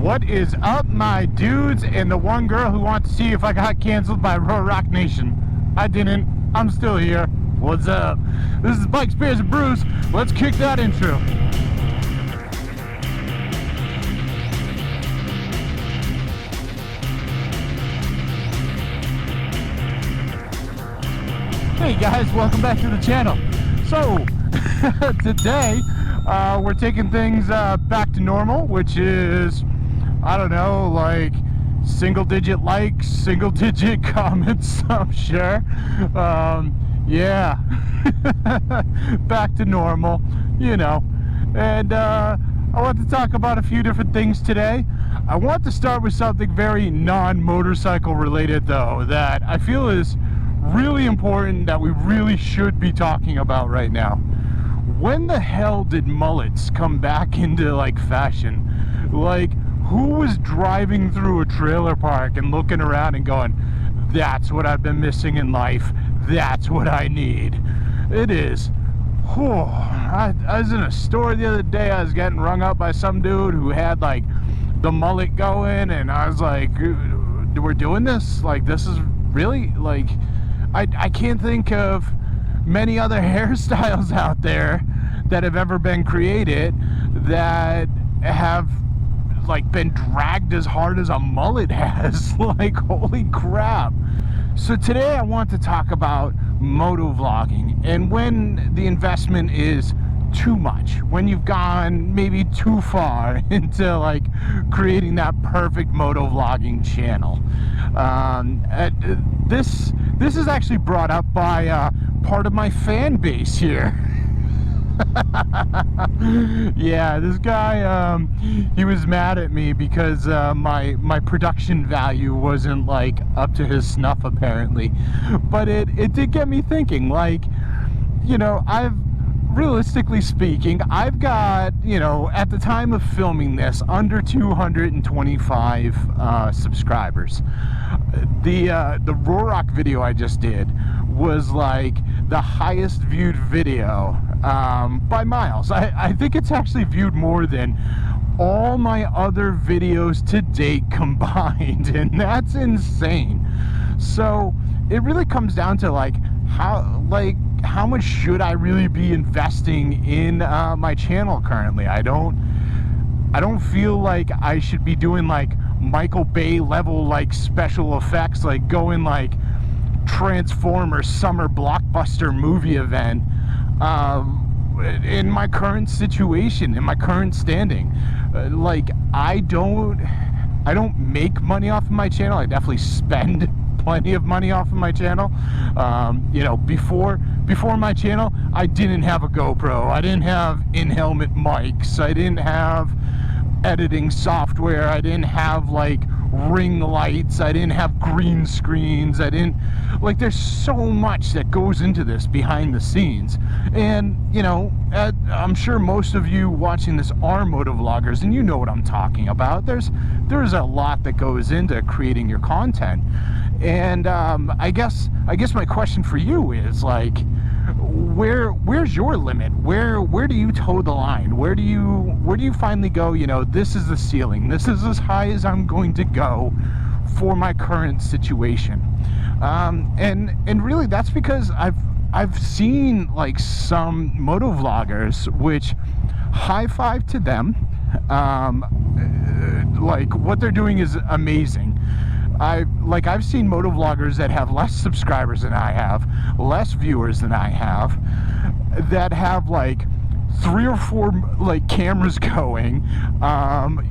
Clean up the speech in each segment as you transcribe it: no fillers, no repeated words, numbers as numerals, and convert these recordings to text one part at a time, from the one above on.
What is up, my dudes, and the one girl who wants to see if I got canceled by Rock Nation? I didn't. I'm still here. What's up? This is Bike Spears and Brews. Let's kick that intro. Hey guys, welcome back to the channel. So, today we're taking things back to normal, which is, I don't know, like single-digit likes, single-digit comments, I'm sure. Yeah, back to normal, you know. And I want to talk about a few different things today. I want to start with something very non-motorcycle related, though, that I feel is really important, that we really should be talking about right now. When the hell did mullets come back into like fashion? Like, who was driving through a trailer park and looking around and going, that's what I've been missing in life, that's what I need? It is. I was in a store the other day. I was getting rung up by some dude who had like the mullet going, and I was like, we're doing this? Like, this is really, like, I can't think of many other hairstyles out there that have ever been created that have like been dragged as hard as a mullet has. Like, holy crap. So today I want to talk about motovlogging, and when the investment is too much, when you've gone maybe too far into like creating that perfect motovlogging channel. This is actually brought up by part of my fan base here. Yeah, this guy, he was mad at me because my production value wasn't like up to his snuff, apparently. But it did get me thinking, like, you know, realistically speaking, I've got, you know, at the time of filming this, under 225 subscribers. The Rock video I just did was like the highest viewed video by miles. I think it's actually viewed more than all my other videos to date combined, and that's insane. So it really comes down to like how much should I really be investing in my channel currently? I don't feel like I should be doing like Michael Bay level like special effects, like going like Transformers summer blockbuster movie event in my current situation, in my current standing. Like, I don't make money off of my channel. I definitely spend plenty of money off of my channel. You know, before my channel, I didn't have a GoPro, I didn't have in-helmet mics, I didn't have editing software, I didn't have like ring lights, I didn't have green screens, I didn't, like, there's so much that goes into this behind the scenes. And, you know, I'm sure most of you watching this are motovloggers, and you know what I'm talking about. There's a lot that goes into creating your content. And I guess my question for you is, like, where's your limit? Where do you toe the line? Where do you finally go, you know, this is the ceiling, this is as high as I'm going to go for my current situation? And really, that's because I've seen like some motovloggers, which, high five to them. Like, what they're doing is amazing. I've seen motovloggers that have less subscribers than I have, less viewers than I have, that have like 3 or 4 like cameras going,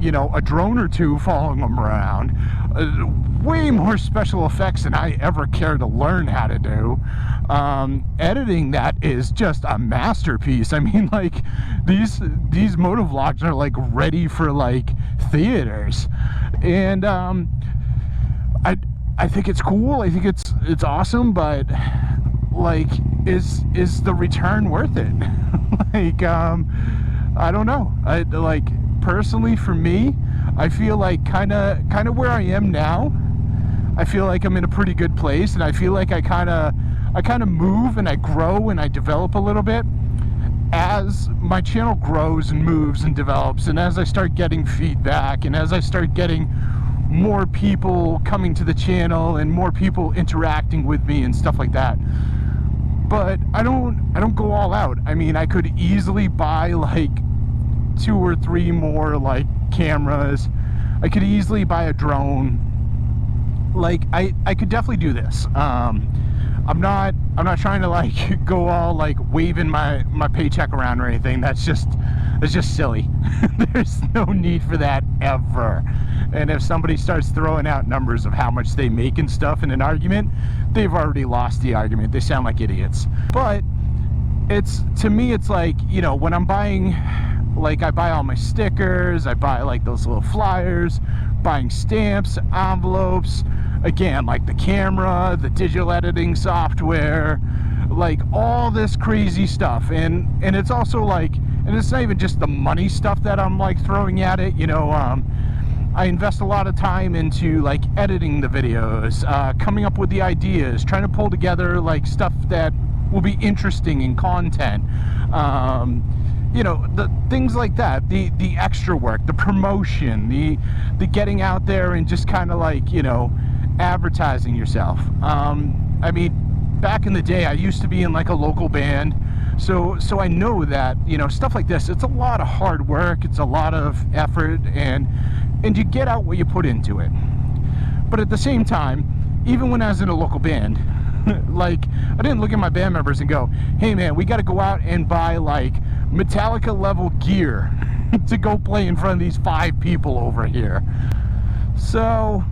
you know, a drone or 2 following them around, way more special effects than I ever care to learn how to do. Editing that is just a masterpiece. I mean, like, these motovlogs are like ready for like theaters. And I think it's cool, I think it's awesome, but like, is the return worth it? Like, I don't know. Like, personally, for me, I feel like kind of where I am now, I feel like I'm in a pretty good place, and I feel like I kind of move and I grow and I develop a little bit, as my channel grows and moves and develops, and as I start getting feedback, and as I start getting more people coming to the channel and more people interacting with me and stuff like that, but I don't go all out. I mean, I could easily buy like 2 or 3 more like cameras. I could easily buy a drone. Like I could definitely do this. I'm not trying to like go all like waving my paycheck around or anything. That's just silly. There's no need for that ever. And if somebody starts throwing out numbers of how much they make and stuff in an argument, they've already lost the argument. They sound like idiots. But to me it's like, you know, when I'm buying, like I buy all my stickers, I buy like those little flyers, buying stamps, envelopes, again, like the camera, the digital editing software, like all this crazy stuff. And it's also like, and it's not even just the money stuff that I'm like throwing at it, you know. I invest a lot of time into like editing the videos, coming up with the ideas, trying to pull together like stuff that will be interesting in content. You know, the things like that, the extra work, the promotion, the getting out there and just kind of like, you know, advertising yourself. I mean, back in the day I used to be in like a local band, so I know that, you know, stuff like this, it's a lot of hard work, it's a lot of effort, and you get out what you put into it. But at the same time, even when I was in a local band, like I didn't look at my band members and go, hey man, we got to go out and buy like Metallica level gear to go play in front of these 5 people over here. So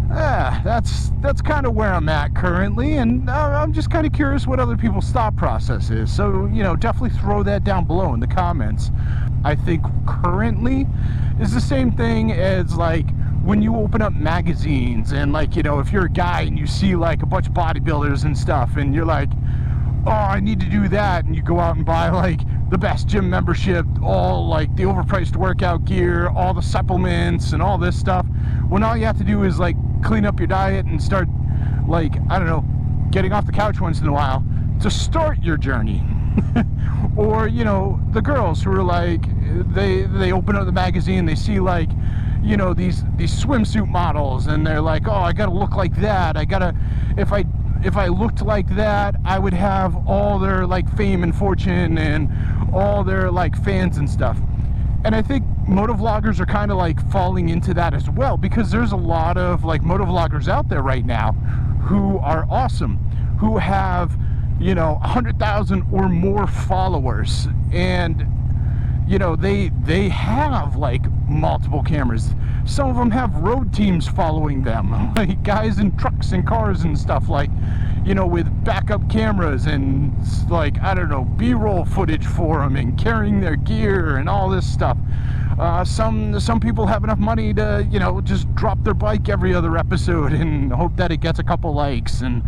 that's kind of where I'm at currently, and I'm just kind of curious what other people's thought process is. So, you know, definitely throw that down below in the comments. I think currently is the same thing as like when you open up magazines and like, you know, if you're a guy and you see like a bunch of bodybuilders and stuff and you're like, oh, I need to do that, and you go out and buy like the best gym membership, all like the overpriced workout gear, all the supplements and all this stuff, when all you have to do is like clean up your diet and start like, I don't know, getting off the couch once in a while to start your journey. Or, you know, the girls who are like, they open up the magazine, they see like, you know, these swimsuit models, and they're like, oh, I gotta look like that, I gotta, if I looked like that, I would have all their like fame and fortune and all their like fans and stuff. And I think motovloggers are kind of like falling into that as well, because there's a lot of like motovloggers out there right now who are awesome, who have, you know, 100,000 or more followers, and you know, they have like multiple cameras. Some of them have road teams following them, like guys in trucks and cars and stuff, like, you know, with backup cameras and like, I don't know, B-roll footage for them and carrying their gear and all this stuff. Some people have enough money to, you know, just drop their bike every other episode and hope that it gets a couple likes, and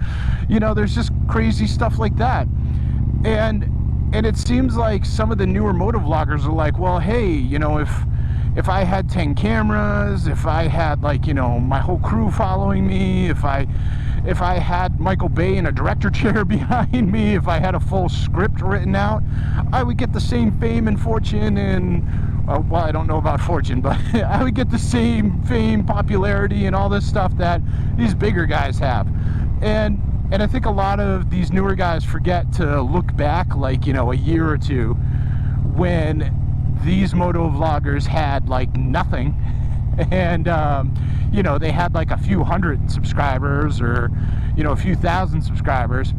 you know, there's just crazy stuff like that. And it seems like some of the newer motovloggers are like, well, hey, you know, if I had 10 cameras, if I had like, you know, my whole crew following me, if I had Michael Bay in a director chair behind me, if I had a full script written out, I would get the same fame and fortune and, well, I don't know about fortune, but I would get the same fame, popularity, and all this stuff that these bigger guys have. And I think a lot of these newer guys forget to look back, like, you know, a year or two when these motovloggers had like nothing, and you know, they had like a few hundred subscribers, or, you know, a few thousand subscribers,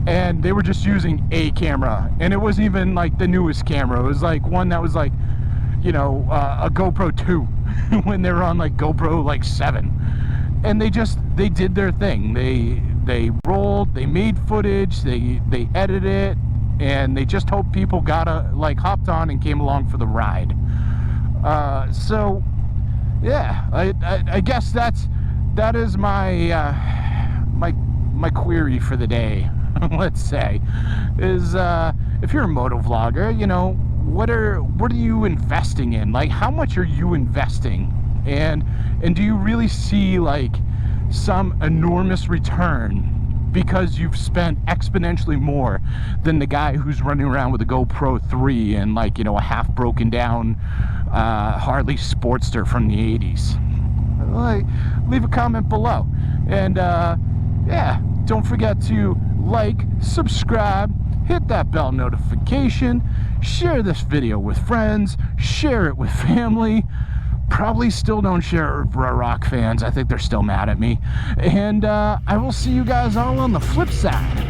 and they were just using a camera, and it wasn't even like the newest camera. It was like one that was like, you know, a GoPro 2 when they were on like GoPro like 7, and they did their thing. They rolled, they made footage, they edited it, and they just hoped people hopped on and came along for the ride. So yeah, I guess that is my my query for the day. Let's say is, if you're a motovlogger, you know, what are you investing in? Like, how much are you investing, and do you really see like some enormous return because you've spent exponentially more than the guy who's running around with a GoPro 3 and, like, you know, a half broken down Harley Sportster from the 80s. Like, leave a comment below. And yeah, don't forget to like, subscribe, hit that bell notification, share this video with friends, share it with family. Probably still don't share it with rock fans. I think they're still mad at me. And I will see you guys all on the flip side.